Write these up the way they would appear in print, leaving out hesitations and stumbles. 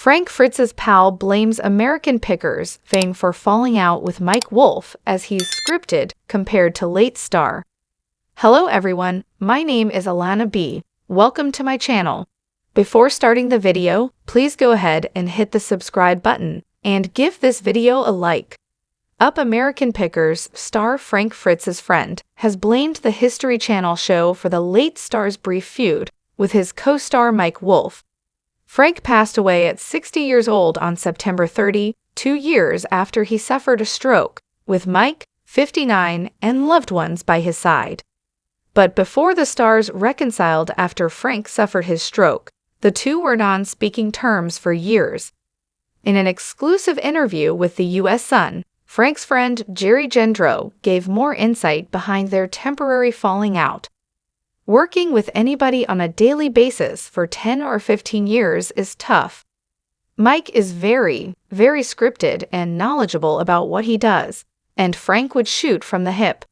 Frank Fritz's pal blames Americanpickers fame for falling out with Mike Wolfe as he's scripted compared to late star. Hello everyone, my name is Alana B. Welcome to my channel. Before starting the video, please go ahead and hit the subscribe button and give this video a like. Americanpickers star Frank Fritz's friend has blamed the History Channel show for the late star's brief feud with his co-star Mike Wolfe. Frank passed away at 60 years old on September 30, 2 years after he suffered a stroke, with Mike, 59, and loved ones by his side. But before the stars reconciled after Frank suffered his stroke, the two were on speaking terms for years. In an exclusive interview with the U.S. Sun, Frank's friend Jerry Gendreau gave more insight behind their temporary falling out. Working with anybody on a daily basis for 10 or 15 years is tough. Mike is very, very scripted and knowledgeable about what he does, and Frank would shoot from the hip.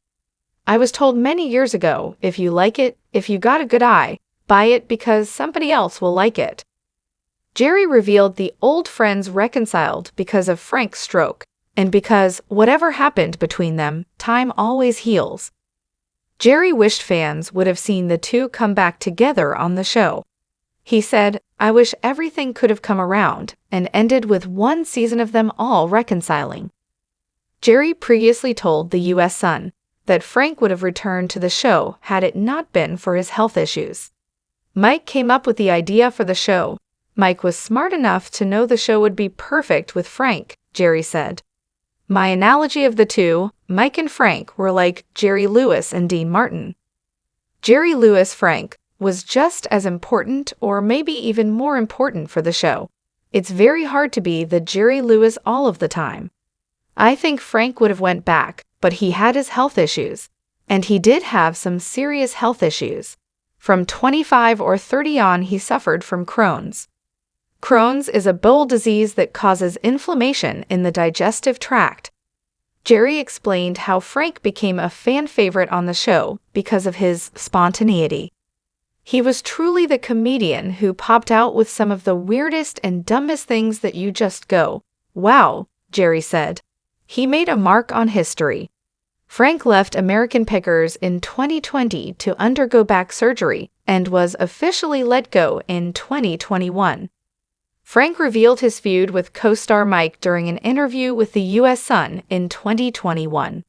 I was told many years ago, if you like it, if you got a good eye, buy it because somebody else will like it. Jerry revealed the old friends reconciled because of Frank's stroke, and because whatever happened between them, time always heals. Jerry wished fans would have seen the two come back together on the show. He said, "I wish everything could have come around and ended with one season of them all reconciling." Jerry previously told the U.S. Sun that Frank would have returned to the show had it not been for his health issues. Mike came up with the idea for the show. Mike was smart enough to know the show would be perfect with Frank, Jerry said. My analogy of the two, Mike and Frank, were like Jerry Lewis and Dean Martin. Jerry Lewis Frank was just as important or maybe even more important for the show. It's very hard to be the Jerry Lewis all of the time. I think Frank would have went back, but he had his health issues. And he did have some serious health issues. From 25 or 30 on he suffered from Crohn's. Crohn's is a bowel disease that causes inflammation in the digestive tract. Jerry explained how Frank became a fan favorite on the show because of his spontaneity. He was truly the comedian who popped out with some of the weirdest and dumbest things that you just go, "Wow," Jerry said. He made a mark on history. Frank left Americanpickers in 2020 to undergo back surgery and was officially let go in 2021. Frank revealed his feud with co-star Mike during an interview with the U.S. Sun in 2021.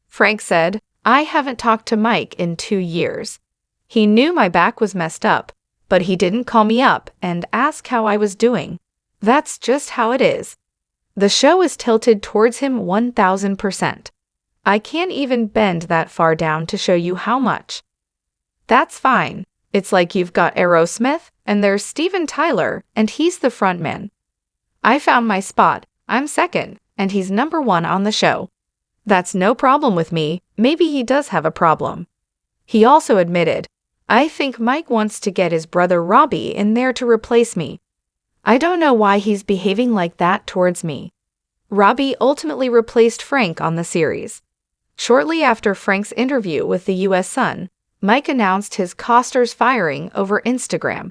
Frank said, "I haven't talked to Mike in 2 years. He knew my back was messed up, but he didn't call me up and ask how I was doing. That's just how it is." The show is tilted towards him 1000%. I can't even bend that far down to show you how much. That's fine. It's like you've got Aerosmith, and there's Steven Tyler, and he's the frontman. I found my spot, I'm second, and he's number 1 on the show. That's no problem with me, maybe he does have a problem. He also admitted, "I think Mike wants to get his brother Robbie in there to replace me. I don't know why he's behaving like that towards me." Robbie ultimately replaced Frank on the series. Shortly after Frank's interview with the U.S. Sun, Mike announced his co-star's firing over Instagram.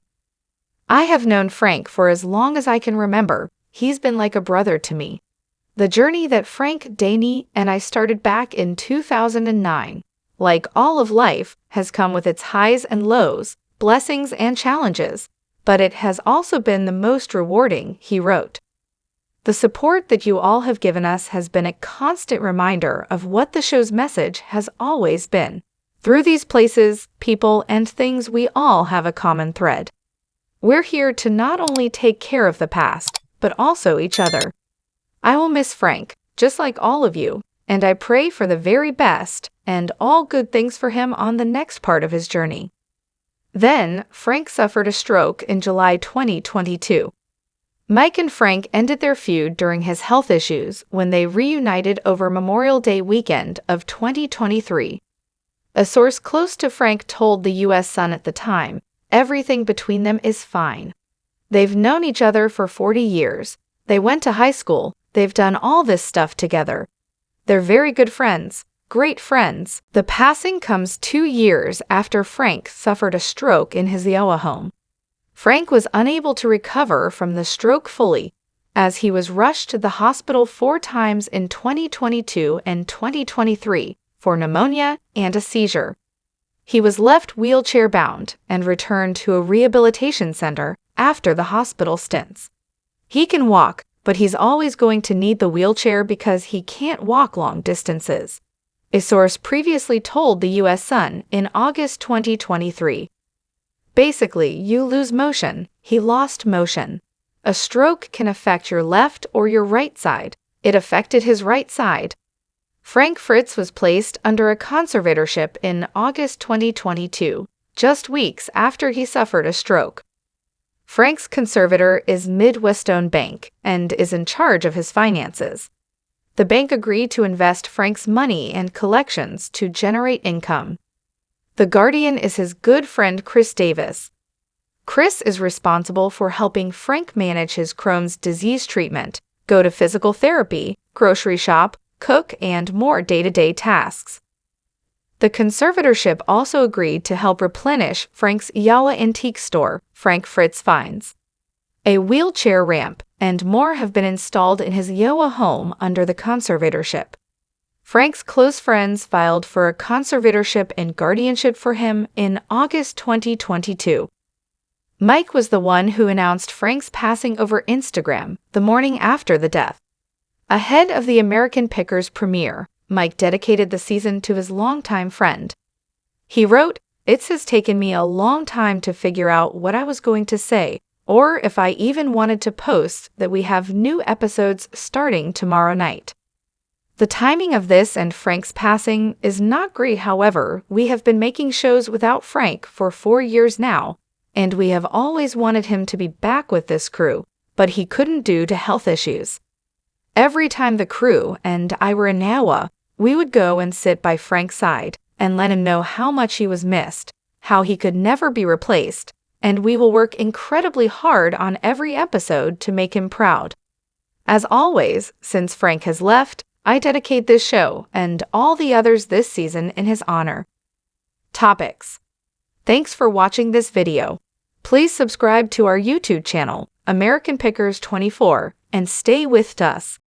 "I have known Frank for as long as I can remember. He's been like a brother to me. The journey that Frank, Danny, and I started back in 2009, like all of life, has come with its highs and lows, blessings and challenges, but it has also been the most rewarding," he wrote. "The support that you all have given us has been a constant reminder of what the show's message has always been. Through these places, people, and things, we all have a common thread. We're here to not only take care of the past, but also each other. I will miss Frank, just like all of you, and I pray for the very best and all good things for him on the next part of his journey." Then, Frank suffered a stroke in July 2022. Mike and Frank ended their feud during his health issues when they reunited over Memorial Day weekend of 2023. A source close to Frank told the U.S. Sun at the time, "Everything between them is fine. They've known each other for 40 years. They went to high school. They've done all this stuff together. They're very good friends, great friends." The passing comes 2 years after Frank suffered a stroke in his Iowa home. Frank was unable to recover from the stroke fully, as he was rushed to the hospital 4 times in 2022 and 2023 for pneumonia and a seizure. He was left wheelchair-bound and returned to a rehabilitation center after the hospital stints. He can walk, but he's always going to need the wheelchair because he can't walk long distances, a source previously told the U.S. Sun in August 2023. Basically, you lose motion. He lost motion. A stroke can affect your left or your right side. It affected his right side. Frank Fritz was placed under a conservatorship in August 2022, just weeks after he suffered a stroke. Frank's conservator is Midwestone Bank and is in charge of his finances. The bank agreed to invest Frank's money and collections to generate income. The guardian is his good friend Chris Davis. Chris is responsible for helping Frank manage his Crohn's disease treatment, go to physical therapy, grocery shop, cook, and more day-to-day tasks. The conservatorship also agreed to help replenish Frank's Yawa antique store, Frank Fritz Finds. A wheelchair ramp and more have been installed in his Yawa home under the conservatorship. Frank's close friends filed for a conservatorship and guardianship for him in August 2022. Mike was the one who announced Frank's passing over Instagram the morning after the death. Ahead of the Americanpickers premiere, Mike dedicated the season to his longtime friend. He wrote, "It has taken me a long time to figure out what I was going to say, or if I even wanted to post that we have new episodes starting tomorrow night. The timing of this and Frank's passing is not great. However, we have been making shows without Frank for 4 years now, and we have always wanted him to be back with this crew, but he couldn't due to health issues. Every time the crew and I were in Yawa, we would go and sit by Frank's side and let him know how much he was missed, how he could never be replaced, and we will work incredibly hard on every episode to make him proud. As always, since Frank has left, I dedicate this show and all the others this season in his honor." Topics. Thanks for watching this video. Please subscribe to our YouTube channel, American Pickers 24, and stay with us.